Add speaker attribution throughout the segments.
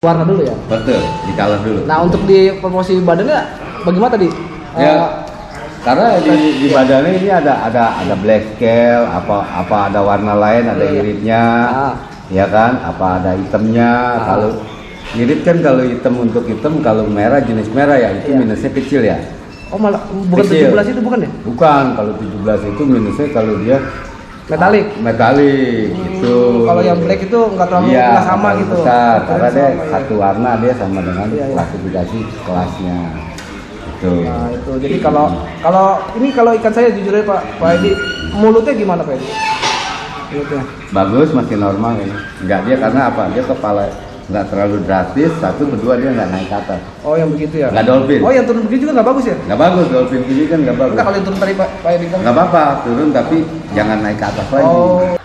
Speaker 1: warna dulu ya.
Speaker 2: Betul, di color dulu.
Speaker 1: Nah untuk di promosi badannya bagaimana tadi?
Speaker 2: Ya, karena di badannya ini ada black scale, apa ada warna lain, ada iritnya, ya kan? Apa ada hitamnya? Kalau irit kan kalau hitam untuk hitam, kalau merah jenis merah ya itu minusnya kecil ya.
Speaker 1: Oh malah bukan
Speaker 2: kecil.
Speaker 1: 17 itu bukan ya?
Speaker 2: Bukan, kalau 17 itu minusnya kalau dia
Speaker 1: metalik
Speaker 2: gitu.
Speaker 1: Kalau yang black itu nggak terlalu nggak sama gitu.
Speaker 2: Besar, karena dia satu warna dia sama dengan klasifikasi kelasnya. Itu.
Speaker 1: Nah itu jadi kalau ikan saya jujur aja Pak Edi, mulutnya gimana Pak Edi? Mulutnya
Speaker 2: bagus, masih normal ini. Enggak, dia karena apa? Dia kepala nggak terlalu drastis, satu kedua dia nggak naik ke atas.
Speaker 1: Oh yang begitu ya?
Speaker 2: Nggak dolphin.
Speaker 1: Oh yang turun begini juga nggak bagus ya?
Speaker 2: Nggak bagus, dolphin gini kan nggak bagus.
Speaker 1: Enggak, kalau yang turun tadi Pak Edi kan?
Speaker 2: Nggak apa-apa, turun tapi jangan naik ke atas lagi.
Speaker 1: Oh.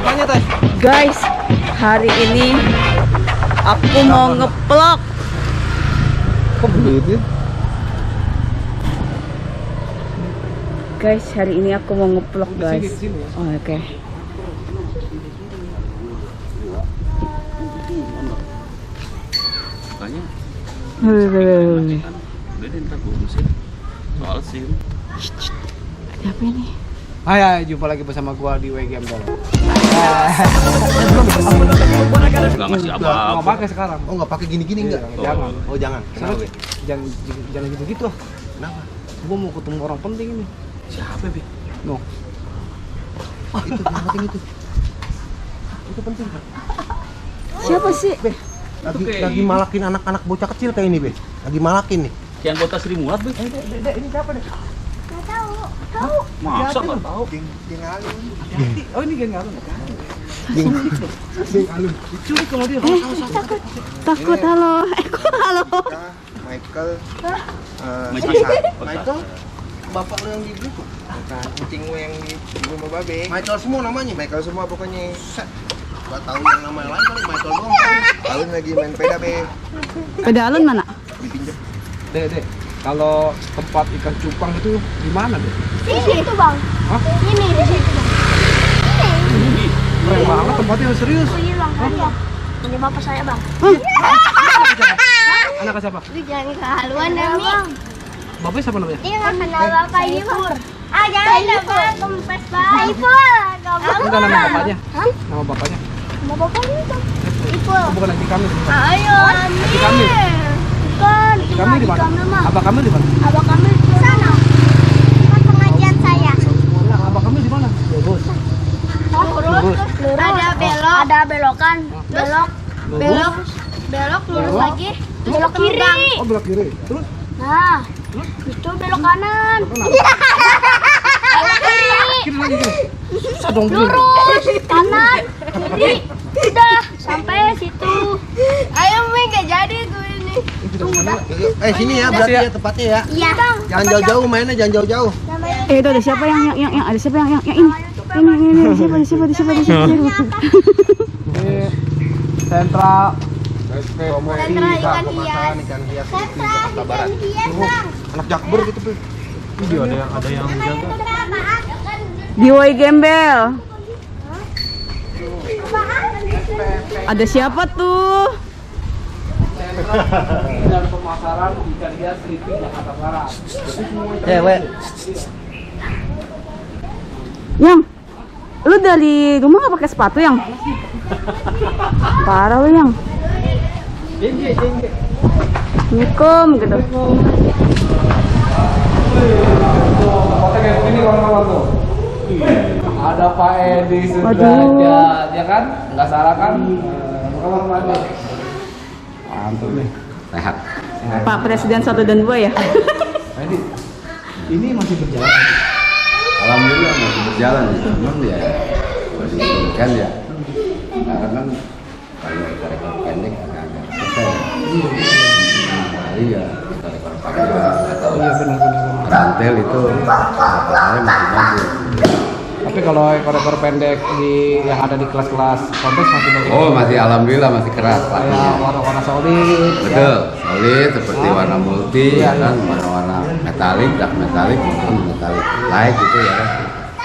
Speaker 1: Apanya Teh?
Speaker 3: Guys, hari ini aku mau ngeplok.
Speaker 1: Kok begitu?
Speaker 3: Guys, hari ini aku mau ngeplok guys.
Speaker 1: Kesini, ya?
Speaker 3: Oh, oke. Ada apa ini?
Speaker 1: Hai, jumpa lagi bersama gua di WGM Dol.
Speaker 4: Nggak ngasih apa-apa.
Speaker 1: Mau pakai sekarang.
Speaker 5: Oh nggak pakai gini-gini nggak?
Speaker 1: Jangan.
Speaker 5: Oh jangan.
Speaker 1: Jangan,
Speaker 5: Kenapa?
Speaker 1: jangan gitu-gitu.
Speaker 5: Kenapa?
Speaker 1: Gua mau ketemu orang penting ini.
Speaker 5: Siapa Bi?
Speaker 1: No.
Speaker 5: Itu yang penting itu. Itu penting.
Speaker 3: Siapa sih?
Speaker 5: Lagi malakin anak-anak bocah kecil kayak ini Be. Lagi malakin nih.
Speaker 4: Yang anggota Sri Mulat, Be?
Speaker 1: Dek, ini siapa deh?
Speaker 4: Masa nggak tahu?
Speaker 5: Geng alun.
Speaker 1: Hati. Oh ini geng alun.
Speaker 5: Geng alun.
Speaker 1: Diculik kalau dia.
Speaker 3: Takut halo. Halo.
Speaker 5: Michael.
Speaker 4: Michael?
Speaker 5: Bapak lo yang di grup. Bukan. Kucing lo yang di rumah babe. Michael semua namanya. Michael semua pokoknya. Gak tahu yang nama lain kali Michael doang. Alun lagi main peda Be.
Speaker 3: Peda alun mana?
Speaker 5: Dipinjam.
Speaker 1: Dek. Kalau tempat ikan cupang itu di mana deh?
Speaker 6: Di situ bang.
Speaker 1: Hah?
Speaker 6: Ini di situ bang. Ini.
Speaker 1: Keren banget tempatnya, serius.
Speaker 6: Oh iya bang. Iya. Ini bapak saya bang.
Speaker 1: Anak siapa?
Speaker 6: Lu jangan kehaluan deh Mi.
Speaker 1: Bapaknya siapa namanya?
Speaker 6: Dia nggak kenal bapak ini bang. Ah jangan lah bang. Kempes bang. Ipul.
Speaker 1: Enggak nama bapaknya.
Speaker 6: Hah?
Speaker 1: Nama bapaknya?
Speaker 6: Nama bapaknya itu. Ipul.
Speaker 1: Oh, bukan Haji Kamil.
Speaker 6: Ayo Ami.
Speaker 1: Haji Kamil.
Speaker 6: Bukan.
Speaker 1: Haji Kamil di mana? Abah Kamil di mana?
Speaker 6: Abang kami di sana. Tempat pengajian saya.
Speaker 1: Nah, Abah Kamil di mana? Lurus.
Speaker 6: Lurus. Ada belok. Ada belokan. Belok. Belok. Belok lurus lagi. Belok kiri.
Speaker 1: Oh, belok kiri. Terus?
Speaker 6: Nah, itu belok kanan. Belok kiri.
Speaker 1: Kiri lagi kiri. Susah dong gini.
Speaker 6: Lurus kanan kiri. Udah sampai situ. Ayo Mi, gak jadi tuh ini. Tunggu dah.
Speaker 5: Sini ya berarti ya tempatnya ya.
Speaker 6: Iya bang.
Speaker 5: Jangan jauh-jauh mainnya, jangan jauh-jauh.
Speaker 3: Itu ada siapa yang ada siapa yang ini? Ini siapa?
Speaker 1: Ini sentra
Speaker 6: Sentra ikan hias.
Speaker 5: Ikan hias di
Speaker 6: Sentra
Speaker 5: Jakarta Barat.
Speaker 6: ikan hias bang.
Speaker 5: Anak jakber gitu Be.
Speaker 1: video ada yang
Speaker 6: Sentra apaan?
Speaker 3: Di Woi Gembel. Ada siapa tuh?
Speaker 1: dan pemasaran ikan hias Sleeping Jakarta Barat.
Speaker 2: Cewek.
Speaker 3: Yang lu dari rumah nggak pakai sepatu yang? Parah lu yang.
Speaker 1: Jengge.
Speaker 3: Assalamualaikum gitu.
Speaker 1: Tempatnya kayak begini kawan-kawan tuh. Ada Pak Edi Sudrajat, ya kan? Nggak salah kan? Apa kabar Pak Edi? Mantap nih.
Speaker 2: Sehat.
Speaker 3: Pak Presiden 1 dan 2 ya.
Speaker 1: Pak Edi, ini masih berjalan.
Speaker 2: Alhamdulillah masih berjalan ya. Memang ya masih ikan ya. Karena kan kalau rekor pendek agak-agak susah. Iya, kita rekor panjang atau
Speaker 1: Iya benar.
Speaker 2: rantel itu rekornya masih bagus.
Speaker 1: Tapi kalau ekor-ekor pendek yang ada di kelas-kelas kontes masih banyak.
Speaker 2: Oh, masih alhamdulillah masih keras
Speaker 1: Kayak
Speaker 2: lakunya.
Speaker 1: warna-warna solid.
Speaker 2: Betul, solid seperti warna multi,
Speaker 1: Iya,
Speaker 2: kan, warna-warna metalik, dark metalik, maupun metalik light gitu ya kan.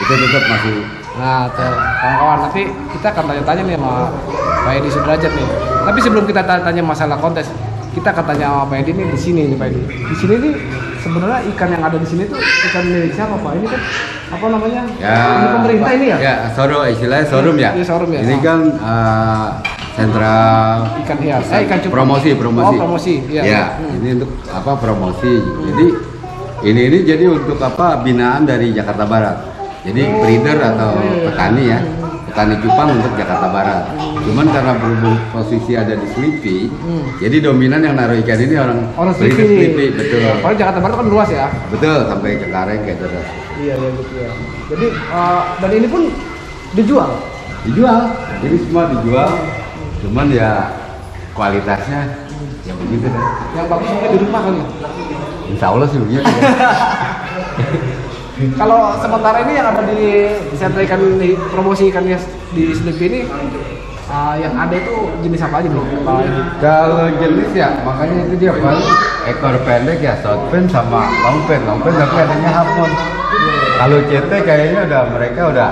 Speaker 2: Itu tetap masih.
Speaker 1: Nah, tuh kawan-kawan, nanti kita akan tanya-tanya nih sama Pak Edi Sudrajat nih. Tapi sebelum kita tanya masalah kontes, kita akan tanya sama Pak Edi nih di sini nih Pak Edi. Di sini nih sebenarnya ikan yang ada di sini tuh ikan milik siapa Pak? Ini kan apa namanya?
Speaker 2: Ya,
Speaker 1: Ini pemerintah ini ya?
Speaker 2: Ya, istilahnya showroom ya.
Speaker 1: Iya, showroom ya.
Speaker 2: Ini kan sentra
Speaker 1: Ikan hias. Ikan cupang.
Speaker 2: promosi.
Speaker 1: Oh, promosi. Iya.
Speaker 2: Ya, ini untuk apa promosi. Jadi ini jadi untuk apa binaan dari Jakarta Barat. Jadi breeder atau petani ya, petani cupang untuk Jakarta Barat. Cuman karena berhubung posisi ada di Slipi, jadi dominan yang naruh ikan ini orang breeder Slipi, betul.
Speaker 1: Kalau Jakarta Barat kan luas ya.
Speaker 2: Betul, sampai Cengkareng kayak gitu.
Speaker 1: Iya gitu ya. Jadi dan ini pun dijual.
Speaker 2: Dijual, ini semua dijual. Cuman ya kualitasnya ya begitu deh.
Speaker 1: Yang bagus mungkin di rumah kali.
Speaker 2: Insya Allah sih begitu. Ya.
Speaker 1: Kalau sementara ini yang ada di sentra ikan di promosi ikan hias di Slipi ini yang ada itu jenis apa aja nih?
Speaker 2: Kalau jenis ya, makanya itu dia paling ekor pendek ya, short pen sama long pen tapi adanya half moon. Kalau CT kayaknya mereka udah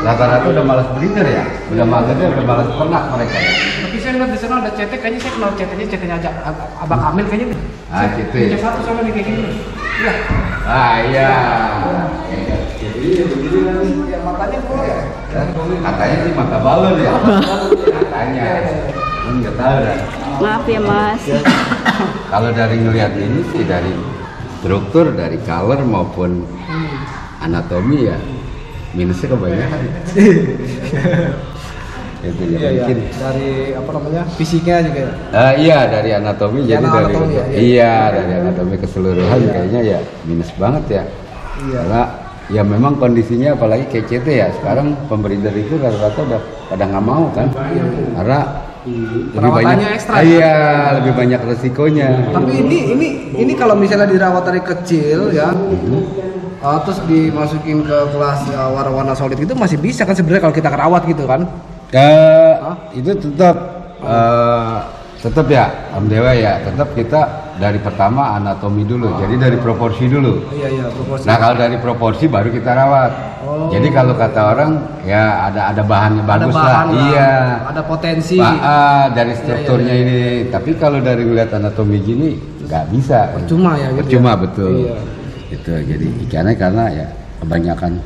Speaker 2: rata-rata udah malas breeder ya, udah malas penak mereka.
Speaker 1: Tapi saya lihat di sana ada CT, kayaknya saya kenal CT-nya aja Abang Amil kayaknya nih.
Speaker 2: Ah, CT.
Speaker 1: Punya satu sama nih kayak gini. Iya.
Speaker 2: Ah iya. Jadi begini kan.
Speaker 1: Ya matanya full ya.
Speaker 2: Katanya sih mata balon ya. Katanya. Enggak tahu dah.
Speaker 3: Maaf ya Mas.
Speaker 2: Kalau dari ngelihat ini sih dari struktur, dari color maupun anatomi ya minusnya kebanyakan. Itu ya mungkin.
Speaker 1: Dari apa namanya? Fisiknya juga ya.
Speaker 2: Iya dari anatomi
Speaker 1: Ya,
Speaker 2: jadi
Speaker 1: anatomi
Speaker 2: dari
Speaker 1: ya,
Speaker 2: iya dari anatomi keseluruhan kayaknya ya minus banget ya.
Speaker 1: Iya.
Speaker 2: Karena ya memang kondisinya apalagi kayak CT ya sekarang pembreeder itu rata-rata udah pada nggak mau kan karena lebih
Speaker 1: Perawatannya
Speaker 2: banyak
Speaker 1: ekstra.
Speaker 2: iya lebih banyak resikonya.
Speaker 1: Tapi ini kalau misalnya dirawat dari kecil ya, terus dimasukin ke kelas warna-warna solid itu masih bisa kan sebenarnya kalau kita kerawat gitu kan?
Speaker 2: Itu tetap ya Om Dewa ya tetap kita dari pertama anatomi dulu jadi dari proporsi dulu.
Speaker 1: Iya proporsi.
Speaker 2: Nah kalau dari proporsi baru kita rawat. Jadi kalau kata orang ya ada bahannya bagus lah. Iya.
Speaker 1: Ada potensi.
Speaker 2: Dari strukturnya ini. Tapi kalau dari ngeliat anatomi gini nggak bisa.
Speaker 1: Percuma ya. Gitu
Speaker 2: Percuma
Speaker 1: ya?
Speaker 2: betul.
Speaker 1: Iya.
Speaker 2: Itu jadi ikannya karena ya kebanyakan.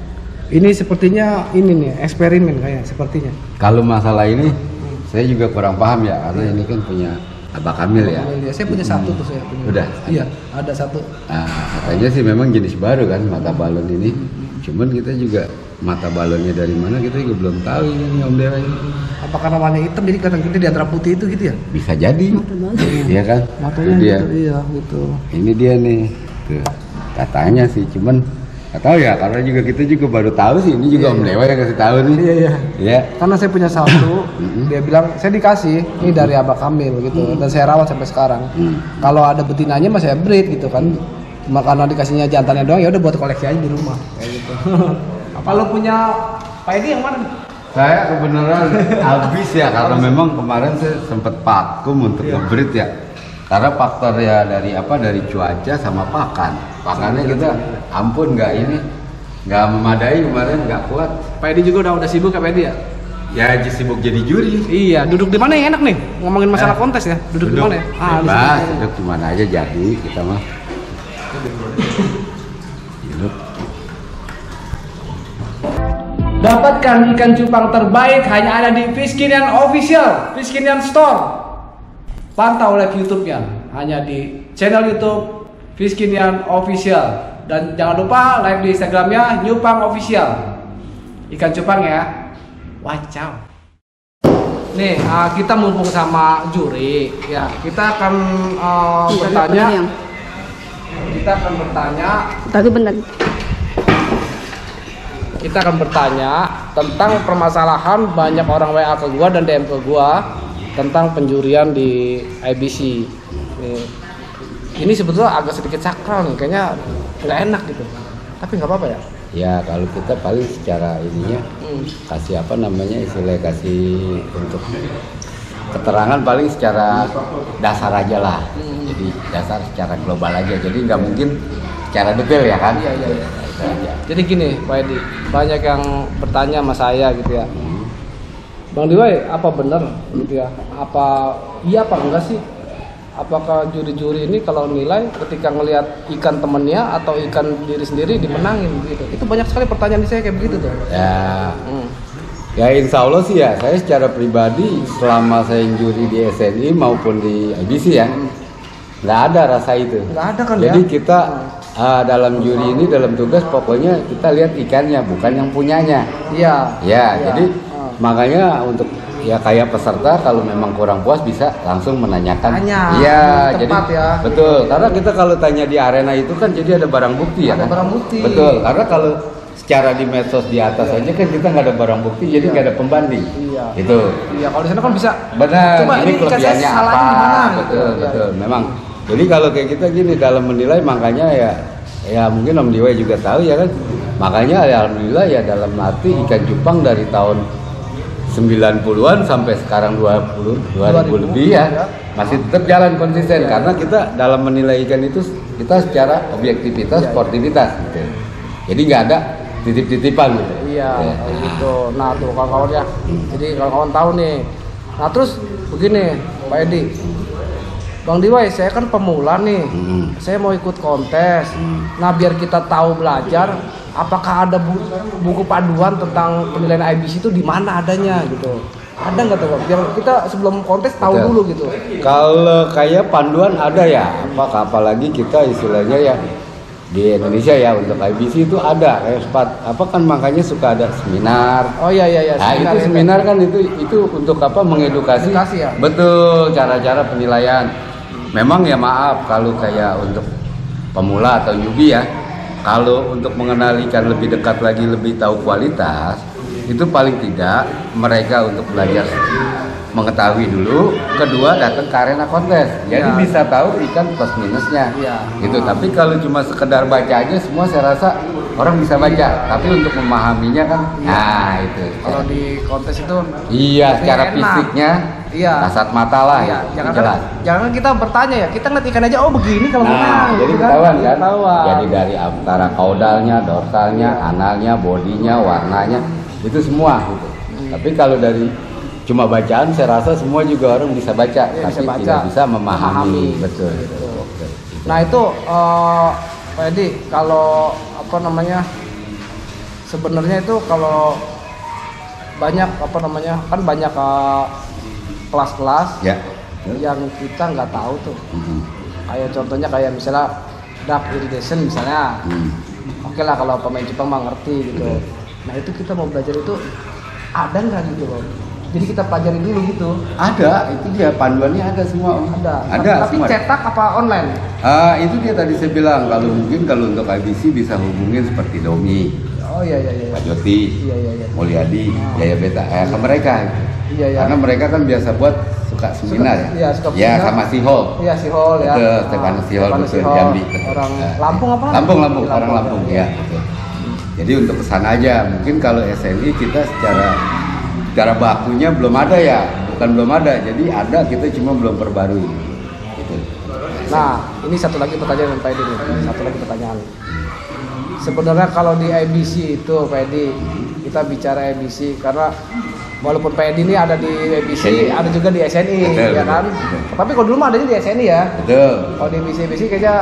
Speaker 1: Ini sepertinya ini nih eksperimen kayak sepertinya.
Speaker 2: Kalau masalah ini saya juga kurang paham ya karena ini kan punya Abah Kamil ya.
Speaker 1: Saya punya satu tuh saya punya.
Speaker 2: Udah?
Speaker 1: Iya ada satu.
Speaker 2: Nah, katanya sih memang jenis baru kan mata balon ini. Cuman kita juga mata balonnya dari mana kita juga belum tahu ini Om Dewa ini.
Speaker 1: Apa karena warna hitam jadi kelihatan gede di antara putih itu gitu ya?
Speaker 2: Bisa jadi. Iya kan?
Speaker 1: Matanya
Speaker 2: Itu dia.
Speaker 1: gitu, iya gitu.
Speaker 2: Ini dia nih. Tuh. Katanya sih cuman nggak tahu ya karena juga kita juga baru tahu sih ini juga Om Dewa yang kasih tahu nih.
Speaker 1: Iya.
Speaker 2: Iya.
Speaker 1: Karena saya punya satu, dia bilang saya dikasih ini dari Abah Kamil gitu dan saya rawat sampai sekarang. Kalau ada betinanya masih saya breed gitu kan. Cuma karena dikasihnya jantannya doang ya udah buat koleksi aja di rumah kayak gitu. Kalau punya Pak Edi yang mana nih?
Speaker 2: Saya kebenaran habis ya karena memang kemarin saya sempat vakum untuk ngebreed ya. Karena faktor ya dari cuaca sama pakan. Pakannya kita ampun nggak memadai kemarin nggak kuat.
Speaker 1: Pak Edi juga udah sibuk ya Pak Edi ya?
Speaker 2: Ya sibuk jadi juri.
Speaker 1: Iya, duduk di mana yang enak nih? Ngomongin masalah kontes ya. Duduk di mana ya? Di
Speaker 2: Bebas,
Speaker 1: sini.
Speaker 2: duduk di mana aja jadi kita mah. Duduk.
Speaker 1: Dapatkan ikan cupang terbaik hanya ada di Fiskinian Official, Fiskinian Store. Pantau live YouTube-nya hanya di channel YouTube Fiskinian Official dan jangan lupa live di Instagram-nya Nyupang Official. Ikan cupang ya. Wacau. Nih, kita mumpung sama juri ya. Kita akan bertanya.
Speaker 3: Tapi benar.
Speaker 1: Kita akan bertanya tentang permasalahan banyak orang WA ke gua dan DM ke gua tentang penjurian di IBC. Ini sebetulnya agak sedikit sakral nih, kayaknya nggak enak gitu. Tapi nggak apa-apa ya.
Speaker 2: Ya kalau kita paling secara ininya kasih apa namanya istilahnya kasih untuk keterangan paling secara dasar aja lah. Jadi dasar secara global aja. Jadi nggak mungkin secara detail ya kan?
Speaker 1: Iya.
Speaker 2: Itu aja.
Speaker 1: Jadi gini Pak Edi, banyak yang bertanya sama saya gitu ya. Bang Diwai, apa benar gitu ya? Apa iya apa enggak sih? Apakah juri-juri ini kalau nilai ketika ngelihat ikan temennya atau ikan diri sendiri dimenangin gitu? Itu banyak sekali pertanyaan di saya kayak begitu tuh.
Speaker 2: Ya. Ya insya Allah sih ya, saya secara pribadi selama saya juri di SNI maupun di IBC ya, nggak ada rasa itu.
Speaker 1: Nggak ada kan
Speaker 2: Jadi
Speaker 1: ya?
Speaker 2: kita dalam juri ini dalam tugas pokoknya kita lihat ikannya bukan yang punyanya.
Speaker 1: Iya.
Speaker 2: Ya, jadi makanya untuk ya kayak peserta kalau memang kurang puas bisa langsung menanyakan.
Speaker 1: Tanya,
Speaker 2: Iya, jadi
Speaker 1: tepat ya.
Speaker 2: betul. Karena kita kalau tanya di arena itu kan jadi ada barang bukti ya
Speaker 1: Ada
Speaker 2: kan?
Speaker 1: barang bukti.
Speaker 2: Betul. Karena kalau secara di medsos di atas aja kan kita nggak ada barang bukti, jadi nggak ada pembanding.
Speaker 1: Iya.
Speaker 2: Itu.
Speaker 1: Iya, kalau di sana kan bisa.
Speaker 2: Benar.
Speaker 1: Coba
Speaker 2: ini
Speaker 1: ini
Speaker 2: kelebihannya
Speaker 1: salahnya
Speaker 2: apa?
Speaker 1: di mana, gitu.
Speaker 2: Betul,
Speaker 1: Iya.
Speaker 2: betul. Memang. Jadi kalau kayak kita gini dalam menilai makanya ya mungkin Om Diwai juga tahu ya kan. Makanya ya alhamdulillah ya dalam arti ikan cupang dari tahun 90-an sampai sekarang 2000 lebih ya masih tetap jalan konsisten karena kita dalam menilai ikan itu kita secara objektivitas, sportivitas gitu. Jadi nggak ada titip-titipan gitu.
Speaker 1: Iya, kayak gitu. Nah tuh kawan-kawan ya. Jadi kawan-kawan tahu nih. Nah terus begini Pak Edi, Bang Diwai, saya kan pemula nih. Saya mau ikut kontes. Nah biar kita tahu belajar, apakah ada buku panduan tentang penilaian IBC itu di mana adanya gitu? Ada nggak tuh Bang? Biar kita sebelum kontes tahu
Speaker 2: Betul.
Speaker 1: dulu gitu.
Speaker 2: Kalau kayak panduan ada ya, apalagi kita istilahnya ya di Indonesia ya untuk IBC itu ada kayak apa kan makanya suka ada seminar.
Speaker 1: Oh iya.
Speaker 2: Nah itu seminar kan itu untuk apa mengedukasi.
Speaker 1: Edukasi ya?
Speaker 2: Betul cara-cara penilaian. Memang ya maaf kalau kayak untuk pemula atau newbie ya, kalau untuk mengenali ikan lebih dekat lagi lebih tahu kualitas itu paling tidak mereka untuk belajar mengetahui dulu, kedua datang ke arena kontes jadi
Speaker 1: Ya.
Speaker 2: bisa tahu ikan plus minusnya
Speaker 1: Ya.
Speaker 2: gitu. Tapi kalau cuma sekedar baca aja semua saya rasa orang bisa baca, tapi untuk memahaminya kan nah itu
Speaker 1: Kalau di kontes itu
Speaker 2: iya secara
Speaker 1: enak.
Speaker 2: fisiknya
Speaker 1: Iya.
Speaker 2: kasat mata lah
Speaker 1: Iya,
Speaker 2: itu
Speaker 1: jangan
Speaker 2: jelas.
Speaker 1: jangan kita bertanya ya, kita ngeliat ikan aja, oh begini kalau
Speaker 2: Nah,
Speaker 1: menang,
Speaker 2: jadi
Speaker 1: gitu
Speaker 2: ketahuan kan?
Speaker 1: Ketahuan.
Speaker 2: Jadi dari antara kaudalnya, dorsalnya, analnya, bodinya, warnanya, itu semua gitu. Tapi kalau dari cuma bacaan, saya rasa semua juga orang bisa baca,
Speaker 1: Iya,
Speaker 2: tapi
Speaker 1: bisa baca.
Speaker 2: tidak bisa memahami.
Speaker 1: Memahami.
Speaker 2: Betul.
Speaker 1: Nah itu Pak Edi, kalau apa namanya, sebenarnya itu kalau banyak apa namanya, kan banyak kelas-kelas
Speaker 2: Ya.
Speaker 1: yang kita nggak tahu tuh.
Speaker 2: Mhm.
Speaker 1: Kayak contohnya kayak misalnya duck irrigation misalnya. Oke lah kalau pemain Jepang mah ngerti gitu. Nah itu kita mau belajar itu ada nggak gitu loh? Jadi kita pelajari dulu gitu.
Speaker 2: Ada, itu dia panduannya ada semua. Om.
Speaker 1: Ada.
Speaker 2: Ada.
Speaker 1: Tapi
Speaker 2: semua.
Speaker 1: cetak apa online?
Speaker 2: Itu dia tadi saya bilang kalau mungkin kalau untuk IBC bisa hubungin seperti Domi,
Speaker 1: Oh iya.
Speaker 2: Pak Joti,
Speaker 1: Iya.
Speaker 2: Mulyadi, Jaya Beta, ke mereka.
Speaker 1: Iya.
Speaker 2: Karena mereka kan biasa buat suka seminar ya.
Speaker 1: Iya, suka
Speaker 2: Ya
Speaker 1: seminar.
Speaker 2: sama si Hall.
Speaker 1: Iya si Hall ya.
Speaker 2: Betul, Stefanus Sihol,
Speaker 1: Stefanus
Speaker 2: betul,
Speaker 1: Sihol.
Speaker 2: Jambi, betul.
Speaker 1: Orang
Speaker 2: Ya.
Speaker 1: Lampung apa?
Speaker 2: Lampung,
Speaker 1: Di
Speaker 2: orang Lampung ya. Betul. Jadi untuk kesana aja, mungkin kalau SNI kita secara bakunya belum ada ya, bukan belum ada. Jadi ada, kita cuma belum perbarui. Gitu.
Speaker 1: Nah, ini satu lagi pertanyaan Pak Edi nih. Satu lagi pertanyaan. Sebenarnya kalau di IBC itu Pak Edi, kita bicara IBC karena walaupun Pak Edi ini ada di IBC, ada juga di SNI,
Speaker 2: Betul,
Speaker 1: ya kan?
Speaker 2: betul.
Speaker 1: Tapi kalau dulu mah adanya di SNI ya.
Speaker 2: Betul.
Speaker 1: Kalau di IBC kayaknya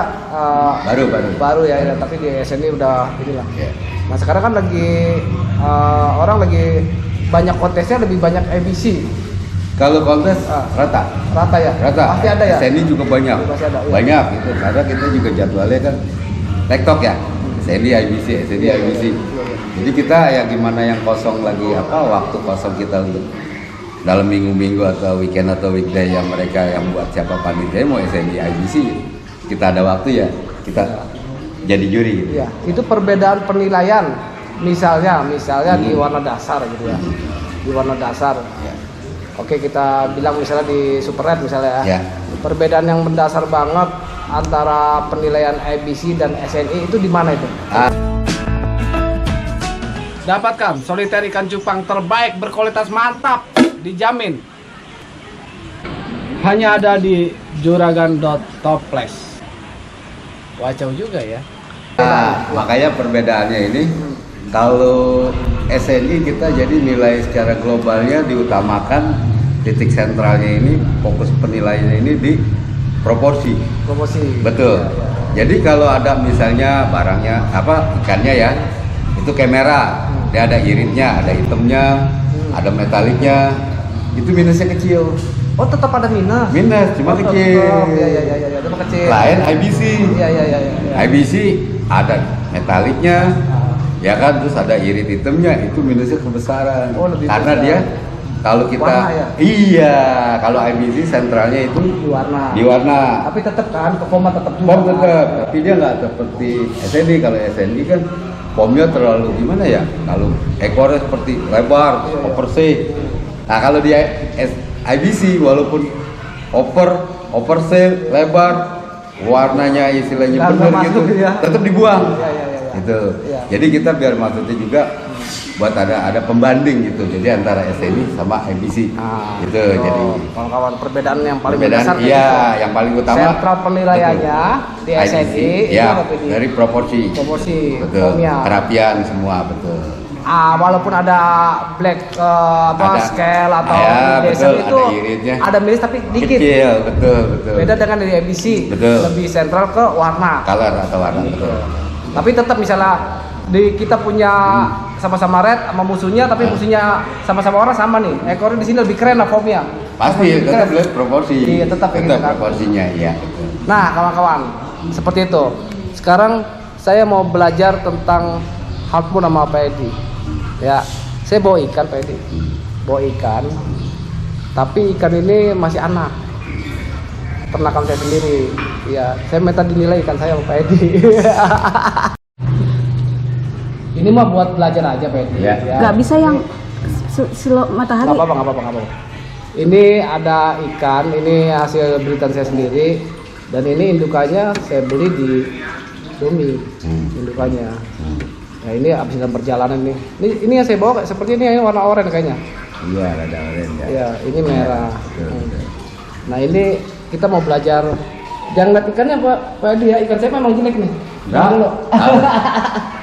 Speaker 1: baru ya, tapi di SNI udah inilah.
Speaker 2: Ya.
Speaker 1: Nah sekarang kan lagi orang lagi banyak kontesnya, lebih banyak IBC.
Speaker 2: Kalau kontes rata.
Speaker 1: Rata ya?
Speaker 2: Rata.
Speaker 1: Pasti ada ya?
Speaker 2: SNI juga banyak.
Speaker 1: Pasti ada, iya.
Speaker 2: Banyak itu karena kita juga jadwalnya kan TikTok ya. SNI IBC. Jadi kita ya gimana yang kosong lagi waktu kosong kita untuk dalam minggu-minggu atau weekend atau weekday yang mereka yang buat siapa panitia mau SNI IBC, kita ada waktu ya kita jadi juri gitu.
Speaker 1: Iya, itu perbedaan penilaian. Misalnya di warna dasar gitu ya. Di warna dasar. Oke, kita bilang misalnya di Super Red misalnya ya.
Speaker 2: Ya.
Speaker 1: Perbedaan yang mendasar banget antara penilaian IBC dan SNI itu di mana itu? Dapatkan soliter ikan cupang terbaik berkualitas mantap, dijamin. Hanya ada di juragan.toples. Wacau juga ya.
Speaker 2: Nah, makanya perbedaannya ini, kalau SNI kita jadi nilai secara globalnya diutamakan, titik sentralnya ini, fokus penilaiannya ini di proporsi.
Speaker 1: Promosi.
Speaker 2: Betul. Jadi kalau ada misalnya barangnya ikannya ya, itu kamera, dia ada iritnya, ada hitamnya, ada metaliknya, itu minusnya kecil.
Speaker 1: Oh, tetap ada minus.
Speaker 2: Minus cuma kecil.
Speaker 1: Iya, tetap kecil.
Speaker 2: Lain IBC.
Speaker 1: Iya.
Speaker 2: IBC ada metaliknya, ya kan, terus ada irit hitamnya, itu minusnya kebesaran.
Speaker 1: Oh, lebih
Speaker 2: karena
Speaker 1: besar.
Speaker 2: dia kalau kita
Speaker 1: Warna ya?
Speaker 2: iya, kalau IBC sentralnya itu
Speaker 1: Di warna.
Speaker 2: di warna.
Speaker 1: Tapi tetap kan, performa tetap juga.
Speaker 2: Pom tetap, tapi dia nggak seperti SNI. Kalau SNI kan pomnya terlalu gimana ya? Kalau ekornya seperti lebar, oversea. Nah kalau di IBC walaupun oversea, lebar, warnanya istilahnya
Speaker 1: Nggak
Speaker 2: benar
Speaker 1: masuk
Speaker 2: gitu,
Speaker 1: ya.
Speaker 2: tetap dibuang.
Speaker 1: Iya.
Speaker 2: Gitu.
Speaker 1: Iya.
Speaker 2: Jadi kita biar maksudnya juga buat ada pembanding gitu. Jadi antara SNI sama IBC. Gitu. Jadi
Speaker 1: kawan-kawan, perbedaan yang paling
Speaker 2: perbedaan
Speaker 1: mendasar kayak
Speaker 2: iya,
Speaker 1: gitu.
Speaker 2: yang paling utama
Speaker 1: Sentral penilaiannya di
Speaker 2: IBC,
Speaker 1: SNI itu
Speaker 2: ya,
Speaker 1: apa ini?
Speaker 2: dari proporsi.
Speaker 1: Proporsi,
Speaker 2: Betul.
Speaker 1: formnya.
Speaker 2: Kerapian semua, betul.
Speaker 1: Walaupun ada black
Speaker 2: Ada.
Speaker 1: scale atau
Speaker 2: Ya,
Speaker 1: desert
Speaker 2: betul,
Speaker 1: itu
Speaker 2: ada iritnya.
Speaker 1: ada minus tapi dikit.
Speaker 2: Kecil, betul.
Speaker 1: Beda dengan dari IBC,
Speaker 2: Betul.
Speaker 1: lebih sentral ke warna.
Speaker 2: Color atau warna, betul.
Speaker 1: Tapi tetap misalnya kita punya sama-sama red sama musuhnya, tapi musuhnya sama-sama orang sama nih. Ekornya di sini lebih keren lah formnya.
Speaker 2: Pasti
Speaker 1: Lebih
Speaker 2: tetap
Speaker 1: keren.
Speaker 2: lihat proporsi.
Speaker 1: Iya, tetap kayak gitu kan.
Speaker 2: proporsinya, iya. Betul.
Speaker 1: Nah, kawan-kawan, seperti itu. Sekarang saya mau belajar tentang harpoon sama Pak Edi. Ya, saya bawa ikan Pak Edi. Bawa ikan. Tapi ikan ini masih anak. Ternakan saya sendiri. Ya, saya minta dinilai ikan saya sama Pak Edi. Ini mah buat belajar aja Pak Edi.
Speaker 2: Ya.
Speaker 3: Nggak bisa yang silo matahari.
Speaker 1: Nggak apa-apa. Ini ada ikan, ini hasil beritan saya sendiri. Dan ini indukannya saya beli di Shopee, indukannya. Nah ini abis dalam perjalanan nih. Ini yang saya bawa seperti ini warna oranye kayaknya.
Speaker 2: Iya, ada orange ya.
Speaker 1: Iya, ini merah.
Speaker 2: Betul.
Speaker 1: Nah ini kita mau belajar. Jangan lihat ikannya Pak Edi ya, ikan saya memang jelek nih.
Speaker 2: Enggak.
Speaker 1: Dulu.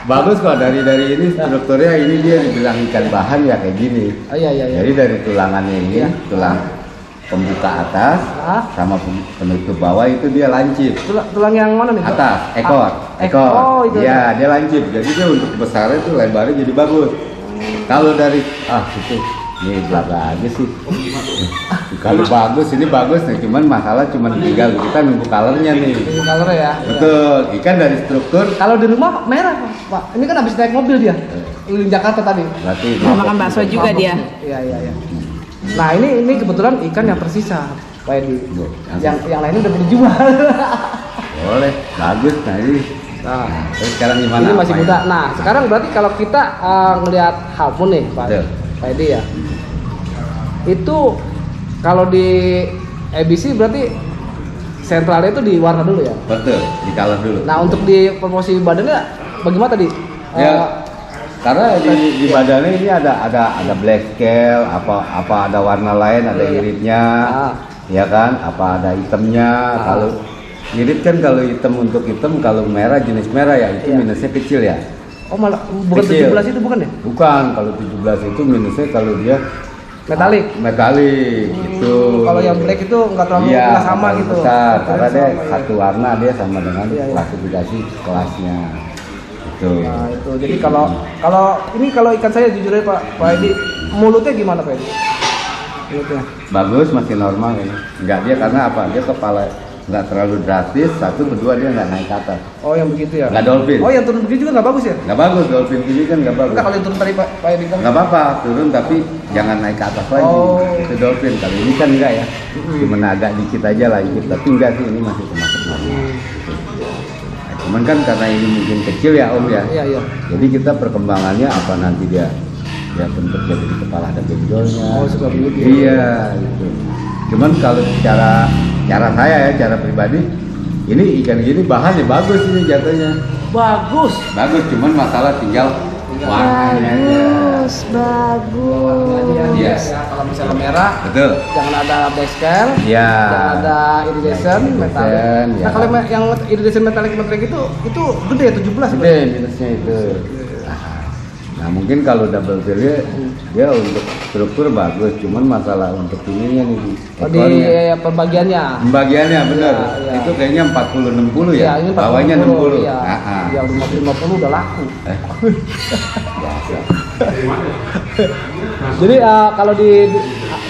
Speaker 2: Bagus kok, dari ini strukturnya ini dia dibilang ikan bahan ya kayak gini.
Speaker 1: Oh, iya.
Speaker 2: Jadi dari tulangannya ini,
Speaker 1: Iya.
Speaker 2: tulang pembuka atas sama penutup bawah itu dia lancip.
Speaker 1: Tulang yang mana nih Pak?
Speaker 2: Atas, ekor.
Speaker 1: Oh itu.
Speaker 2: Iya, dia lancip. Jadi dia untuk besarnya itu lebarnya jadi bagus. Kalau dari itu ini belakang aja sih. Kalau bagus ini bagus nih, cuman masalah tinggal kita nunggu colornya nih.
Speaker 1: Ini color ya.
Speaker 2: Betul, ikan dari struktur
Speaker 1: Kalau di rumah merah Pak. Ini kan habis naik mobil dia. Keliling Jakarta tadi.
Speaker 2: berarti
Speaker 3: Mau makan bakso juga dia.
Speaker 1: Iya. Nah ini kebetulan ikan yang tersisa Pak Edi. Yang lainnya udah dijual.
Speaker 2: boleh, bagus. Nah ini,
Speaker 1: Nah,
Speaker 2: terus sekarang gimana?
Speaker 1: ini masih
Speaker 2: Apa
Speaker 1: muda.
Speaker 2: ya?
Speaker 1: Nah sekarang berarti kalau kita ngelihat harpoon nih
Speaker 2: Betul.
Speaker 1: Pak Edi ya. Itu kalau di ABC berarti sentralnya itu di warna dulu ya.
Speaker 2: Betul, di color dulu.
Speaker 1: Nah untuk di proporsi badannya bagaimana tadi?
Speaker 2: Ya, karena di badannya ini ada black scale, apa ada warna lain, ada iritnya, ya kan? Apa ada hitamnya? Kalau irit kan kalau hitam untuk hitam, kalau merah jenis merah ya itu minusnya kecil ya.
Speaker 1: Oh malah bukan
Speaker 2: Kecil.
Speaker 1: 17 itu bukan ya?
Speaker 2: Bukan, kalau 17 itu minusnya kalau dia
Speaker 1: Metalik.
Speaker 2: Metalik itu.
Speaker 1: Kalau yang black itu nggak terlalu
Speaker 2: iya,
Speaker 1: nggak sama
Speaker 2: terlalu
Speaker 1: gitu.
Speaker 2: besar,
Speaker 1: Ukurannya
Speaker 2: karena dia
Speaker 1: sama, iya.
Speaker 2: satu warna dia sama dengan
Speaker 1: Iya.
Speaker 2: klasifikasi kelasnya. Itu.
Speaker 1: Nah itu jadi kalau ikan saya jujur aja Pak Edi, mulutnya gimana Pak Edi? Mulutnya.
Speaker 2: Bagus, masih normal ini. Enggak, dia karena apa? Dia kepala nggak terlalu drastis, satu kedua dia nggak naik ke atas.
Speaker 1: Oh yang begitu ya?
Speaker 2: Nggak dolphin.
Speaker 1: Oh yang turun begini juga nggak bagus ya?
Speaker 2: Nggak bagus, dolphin ini kan nggak bagus.
Speaker 1: Enggak kalau yang turun tadi Pak Edi kan?
Speaker 2: Nggak apa-apa, turun tapi jangan naik ke atas lagi.
Speaker 1: Oh.
Speaker 2: Itu dolphin. Kalau ini kan enggak ya, cuma agak dikit aja lanjut. Tapi enggak sih, ini masih termasuk normal. Nah, cuman kan karena ini mungkin kecil ya Om ya.
Speaker 1: Iya.
Speaker 2: Jadi kita perkembangannya apa nanti dia bentuk jadi kepala ada benjolnya.
Speaker 1: Oh, suka begitu.
Speaker 2: Iya, gitu. Cuman kalau cara saya ya, cara pribadi, ini ikan gini bahannya bagus ini jatuhnya.
Speaker 1: Bagus.
Speaker 2: Bagus, cuman masalah tinggal Warnanya aja.
Speaker 3: Bagus.
Speaker 2: Iya.
Speaker 1: Ya, kalau misalnya merah,
Speaker 2: Betul.
Speaker 1: jangan ada base
Speaker 2: Iya.
Speaker 1: jangan ada iridescent metalik.
Speaker 2: Iridescent,
Speaker 1: Nah,
Speaker 2: ya.
Speaker 1: kalau yang iridescent metalik itu gede 17.
Speaker 2: Gede minusnya itu. Nah mungkin kalau double tail dia untuk struktur bagus, cuman masalah untuk ininya nih di
Speaker 1: Oh, di
Speaker 2: ekornya.
Speaker 1: pembagiannya.
Speaker 2: Pembagiannya benar.
Speaker 1: Iya, iya.
Speaker 2: Itu kayaknya 40-60 ya.
Speaker 1: Iya, ini 40,
Speaker 2: Bawahnya 60.
Speaker 1: Iya. Ya, 50 udah laku.
Speaker 2: Biasa.
Speaker 1: Jadi kalau di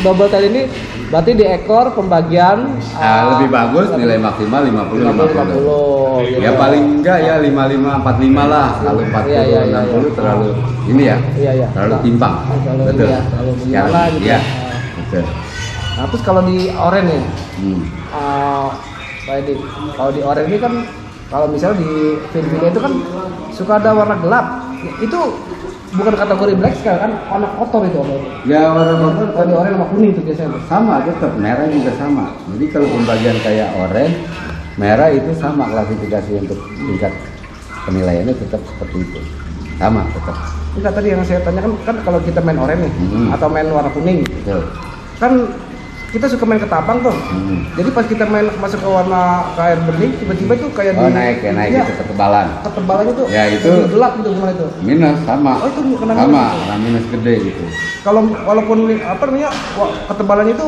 Speaker 1: double tail ini berarti di ekor pembagian
Speaker 2: Lebih bagus nilai maksimal 50-50.
Speaker 1: 50 gitu.
Speaker 2: Ya paling enggak ya 55-45 lah. Kalau 40-60
Speaker 1: Iya, iya, iya.
Speaker 2: terlalu ini ya.
Speaker 1: Iya, iya.
Speaker 2: Terlalu timpang.
Speaker 1: Terlalu
Speaker 2: Betul.
Speaker 1: iya, terlalu
Speaker 2: Ya,
Speaker 1: menyala gitu.
Speaker 2: iya. Betul.
Speaker 1: Nah, terus kalau di oren nih,
Speaker 2: Hmm.
Speaker 1: kalau di oren ini kan kalau misalnya di Filipina itu kan suka ada warna gelap. Itu bukan kategori black scale kan, warna kotor itu.
Speaker 2: Ya warna
Speaker 1: Kalau di oren sama kuning itu biasanya.
Speaker 2: sama tetap, merah juga sama. Jadi kalau pembagian kayak orange, merah itu sama klasifikasi untuk tingkat penilaiannya tetap seperti itu. Sama tetap.
Speaker 1: Enggak, tadi yang saya tanyakan kan kalau kita main oren nih atau main warna kuning,
Speaker 2: Betul.
Speaker 1: kan kita suka main ketapang tuh. Jadi pas kita main masuk ke warna ke air bening, tiba-tiba tuh kayak
Speaker 2: Oh naik
Speaker 1: iya,
Speaker 2: gitu ketebalan.
Speaker 1: ketebalannya tuh
Speaker 2: Ya, itu-
Speaker 1: lebih gelap gitu gimana itu.
Speaker 2: Minus sama.
Speaker 1: Oh, itu kena
Speaker 2: sama,
Speaker 1: minus.
Speaker 2: karena minus gede gitu.
Speaker 1: Kalau walaupun apa namanya ketebalannya itu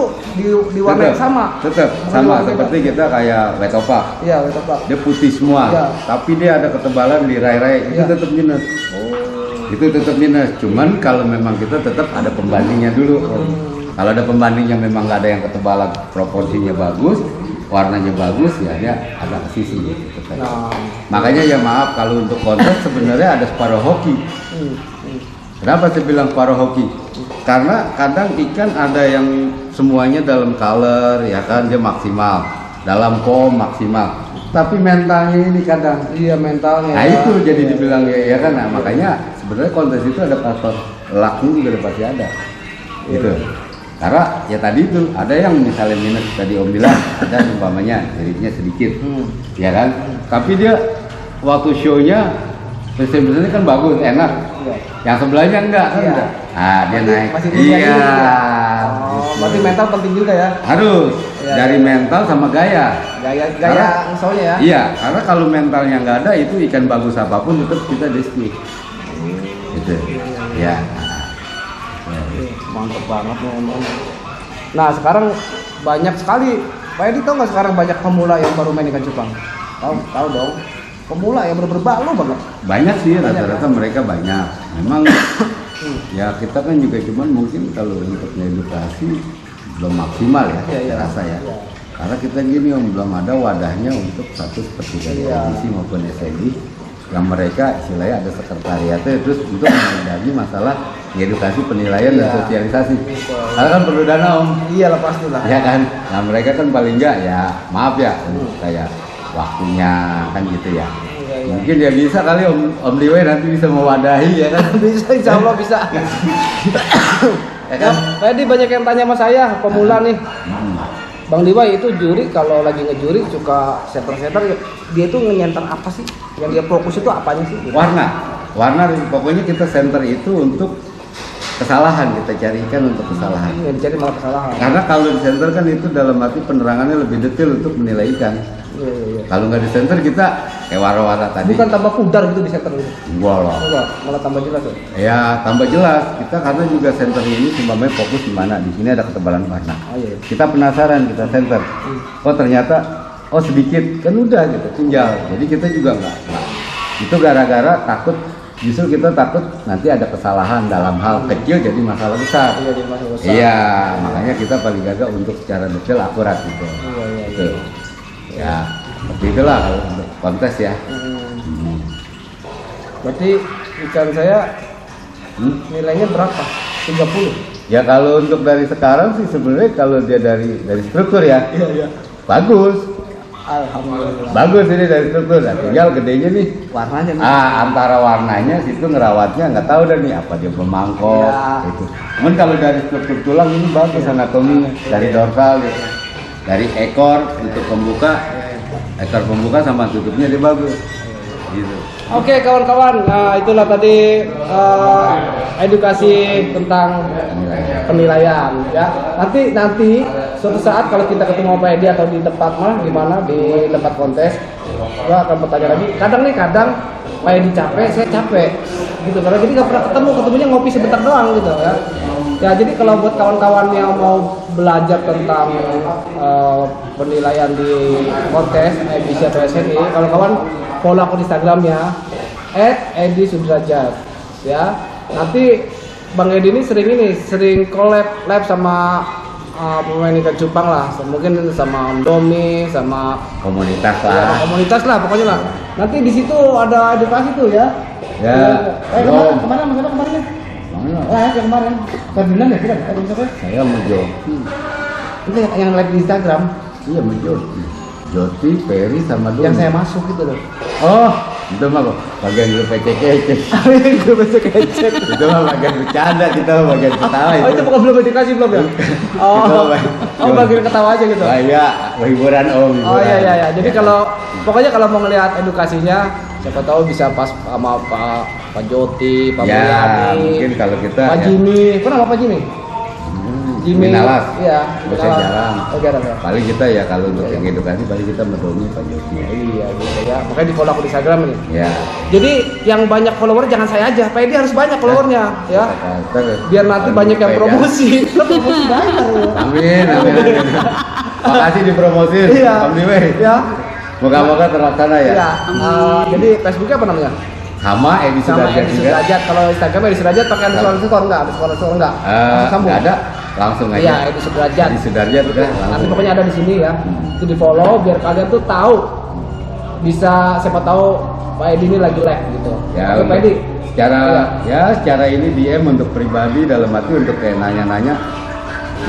Speaker 1: di warna yang sama.
Speaker 2: Tetap
Speaker 1: Bukan
Speaker 2: sama
Speaker 1: warna
Speaker 2: seperti
Speaker 1: beda.
Speaker 2: kita kayak wetopak.
Speaker 1: Iya, wetopak.
Speaker 2: Dia putih semua,
Speaker 1: Iya.
Speaker 2: tapi dia ada ketebalan di rai-rai itu
Speaker 1: Iya.
Speaker 2: tetap minus. Itu tetap minus. Cuman kalau memang kita tetap ada pembandingnya dulu. Kalau ada pembandingnya memang nggak ada yang ketebalan proporsinya bagus, warnanya bagus, ya dia agak ke sisi gitu.
Speaker 1: Nah,
Speaker 2: Makanya ya maaf kalau untuk kontes sebenarnya ada separuh hoki. Kenapa saya bilang separuh hoki? Karena kadang ikan ada yang semuanya dalam color ya kan dia maksimal, dalam form maksimal. Tapi mentalnya ini kadang.
Speaker 1: iya mentalnya.
Speaker 2: Nah itu jadi dibilang ya kan. Nah, makanya sebenarnya kontes itu ada faktor lucknya juga pasti ada. Gitu. Karena ya tadi itu ada yang misalnya minus tadi Om bilang ada umpamanya iritnya sedikit, ya kan? Tapi dia waktu show-nya presentasinya kan bagus, enak.
Speaker 1: Iya.
Speaker 2: Yang sebelahnya enggak kan?
Speaker 1: Iya.
Speaker 2: Ah dia naik.
Speaker 1: masih tinggi
Speaker 2: Iya.
Speaker 1: gitu ya? Oh, berarti mental penting juga ya.
Speaker 2: Harus
Speaker 1: Iya,
Speaker 2: dari
Speaker 1: iya.
Speaker 2: mental sama gaya.
Speaker 1: Gaya
Speaker 2: Karena-
Speaker 1: soalnya ya.
Speaker 2: Iya, karena kalau mentalnya nggak ada itu ikan bagus apapun tetap kita desti. Gitu. Ya.
Speaker 1: Mantep banget nih emang. Nah sekarang banyak sekali, Pak Edi tahu nggak sekarang banyak pemula yang baru main ikan cupang? Tahu dong. Pemula yang bener-bener balu banget.
Speaker 2: Banyak sih
Speaker 1: Banyak,
Speaker 2: rata-rata mereka banyak. Memang ya kita kan juga cuman mungkin kalau untuk edukasi belum maksimal ya,
Speaker 1: Iya, iya.
Speaker 2: saya rasa ya.
Speaker 1: Iya.
Speaker 2: Karena kita gini Om, belum ada wadahnya untuk satu seperti dari
Speaker 1: Iya.
Speaker 2: edisi maupun SNI yang mereka istilahnya ada sekretariatnya terus untuk mengendali masalah edukasi penilaian dan
Speaker 1: Iya.
Speaker 2: sosialisasi.
Speaker 1: Betul.
Speaker 2: Karena kan perlu dana Om.
Speaker 1: Iya lah pastilah.
Speaker 2: Ya kan, nah mereka kan paling enggak ya maaf ya kayak waktunya kan gitu ya.
Speaker 1: Iya, iya.
Speaker 2: Mungkin ya bisa kali Om Liwe nanti bisa mewadahi ya kan.
Speaker 1: Bisa, insya Allah bisa.
Speaker 2: Ya kan?
Speaker 1: Pak Edi banyak yang tanya sama saya, pemula nih. Bang Liwai itu juri kalau lagi ngejuri suka setter-setter dia itu ngenyenter apa sih? Yang dia fokus itu apanya sih?
Speaker 2: Warna pokoknya kita center itu untuk kesalahan, kita carikan untuk kesalahan.
Speaker 1: Yang dicari malah kesalahan.
Speaker 2: Karena kalau di center kan itu dalam arti penerangannya lebih detail untuk menilai ikan.
Speaker 1: Iya, iya, iya.
Speaker 2: Kalau nggak di center kita kayak warna-warna tadi.
Speaker 1: Bukan tambah pudar gitu di setter gitu.
Speaker 2: Enggak lah.
Speaker 1: Enggak, malah tambah jelas ya.
Speaker 2: Ya tambah jelas kita karena juga center ini umpamanya fokus di mana. Di sini ada ketebalan warna.
Speaker 1: Oh iya.
Speaker 2: Kita penasaran kita center. Oh ternyata sedikit kan udah gitu tinggal. Jadi kita juga nggak. Itu gara-gara takut. Justru kita takut nanti ada kesalahan dalam hal kecil jadi masalah besar.
Speaker 1: Iya, di masa besar.
Speaker 2: Iya, makanya kita paling gagah untuk secara detail akurat gitu.
Speaker 1: Iya, iya,
Speaker 2: Gitu. Ya, seperti itulah kalau untuk kontes ya.
Speaker 1: Berarti ikan saya
Speaker 2: Hmm?
Speaker 1: nilainya berapa? 30.
Speaker 2: Ya kalau untuk dari sekarang sih sebenarnya kalau dia dari struktur ya,
Speaker 1: Iya.
Speaker 2: bagus.
Speaker 1: Alhamdulillah.
Speaker 2: Bagus ini dari struktur. Nah, tinggal gedenya nih.
Speaker 1: Warnanya nih.
Speaker 2: Antara warnanya situ ngerawatnya nggak tahu dah nih apa dia belum mangkok
Speaker 1: Iya.
Speaker 2: gitu. Cuman kalau dari struktur tulang ini bagus anatominya, dari dorsal gitu. Dari ekor untuk pembuka, ekor pembuka sama tutupnya dia bagus. gitu.
Speaker 1: Oke kawan-kawan, nah itulah tadi edukasi tentang penilaian ya. Nanti suatu saat kalau kita ketemu Pak Edi atau di tempat di mana di tempat kontes, gua akan bertanya lagi. Kadang Pak Edi capek, saya capek gitu. Karena jadi nggak pernah ketemunya ngopi sebentar doang gitu ya. Ya jadi kalau buat kawan-kawan yang mau belajar tentang penilaian di kontes EBC atau SNI, kawan-kawan follow aku di Instagramnya @edi_sudrajat ya. Nanti Bang Edi ini sering collab sama pemain ikan cupang lah, mungkin sama Om Domi, sama
Speaker 2: Komunitas
Speaker 1: ya,
Speaker 2: lah.
Speaker 1: komunitas lah pokoknya lah. Nanti di situ ada edukasi tuh ya.
Speaker 2: Ya.
Speaker 1: Kemarin ya? Yang kemarin. Ferdinand ya, tidak?
Speaker 2: Saya mau Joti.
Speaker 1: Itu yang live di Instagram.
Speaker 2: Iya mau Joti. Joti, Ferry sama Doni.
Speaker 1: Yang saya masuk gitu loh.
Speaker 2: Oh, itu mah bagian lu kece-kece.
Speaker 1: Itu masuk kecet.
Speaker 2: Itu mah bagian bercanda, kita mah bagian ketawa
Speaker 1: Oh itu bukan belum edukasi belum ya? Oh bagian ketawa aja gitu.
Speaker 2: Ah, iya, hiburan Om.
Speaker 1: Oh iya. Jadi pokoknya kalau mau ngelihat edukasinya, siapa tahu bisa pas sama Pak Joti, Pak
Speaker 2: Ya,
Speaker 1: Mulyadi,
Speaker 2: mungkin kalau kita
Speaker 1: Pak
Speaker 2: ya.
Speaker 1: Jimmy. Kau nama Pak Jimmy? Jimmy.
Speaker 2: Minalas.
Speaker 1: Iya.
Speaker 2: Saya jarang.
Speaker 1: Oh jarang ya.
Speaker 2: Paling kita ya kalau untuk yang edukasi paling kita mendomi Pak Joti.
Speaker 1: Iya gitu ya. Makanya di follow aku di Instagram nih.
Speaker 2: Ya.
Speaker 1: Jadi yang banyak follower jangan saya aja, Pak Edi harus banyak followernya ya. Biar nanti banyak yang promosi. Lo promosi banyak lo.
Speaker 2: Amin. Makasih dipromosin.
Speaker 1: Iya.
Speaker 2: Om Diwe.
Speaker 1: Ya.
Speaker 2: Moga-moga terlaksana ya.
Speaker 1: Iya. Jadi Facebooknya apa namanya?
Speaker 2: Sama Edi
Speaker 1: Sama
Speaker 2: Sudrajat
Speaker 1: Edi
Speaker 2: juga.
Speaker 1: Sudrajat. Kalau Instagram Edi Sudrajat pakai underscore enggak? Underscore enggak? Langsung sambung.
Speaker 2: Nggak ada, langsung aja.
Speaker 1: Iya, Edi Sudrajat.
Speaker 2: Edi Sudrajat udah
Speaker 1: Nanti
Speaker 2: langsung.
Speaker 1: pokoknya ada di sini ya. Itu di follow biar kalian tuh tahu. Bisa siapa tahu Pak Edi ini lagi live gitu.
Speaker 2: Ya,
Speaker 1: Oke, Pak Edi.
Speaker 2: secara ini DM untuk pribadi dalam arti untuk kayak nanya-nanya.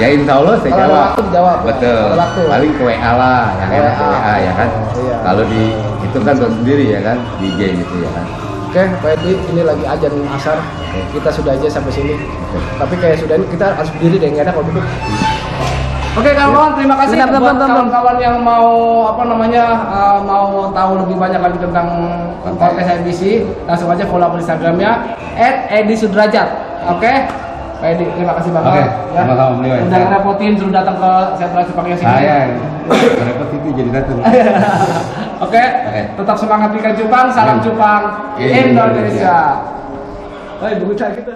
Speaker 2: Ya insya Allah saya
Speaker 1: Kalau ada
Speaker 2: jawab.
Speaker 1: waktu dijawab.
Speaker 2: Betul.
Speaker 1: Kalau ada waktu.
Speaker 2: Paling ke WA lah, yang enak ke WA ya kan.
Speaker 1: Iya.
Speaker 2: Kalau di itu kan tahu sendiri ya kan, di IG gitu ya kan.
Speaker 1: Oke, Pak Edi, ini lagi azan asar. Kita sudah aja sampai sini. Tapi kayak sudah ini kita harus berdiri deh, nggak ada kalau duduk. Oke kawan-kawan, terima kasih
Speaker 3: Bentar,
Speaker 1: buat
Speaker 3: bentar.
Speaker 1: kawan-kawan yang mau mau tahu lebih banyak lagi tentang kontes IBC, langsung aja follow aku di Instagramnya @edi_sudrajat. Oke, Pak Edi, terima kasih banget.
Speaker 2: Oke, sama-sama, beliau.
Speaker 1: Udah ngerepotin suruh datang ke sentra Cupang yang sini.
Speaker 2: repot itu jadi datang.
Speaker 1: Oke, tetap semangat ikan cupang, salam cupang Indonesia. Hai, buku kita.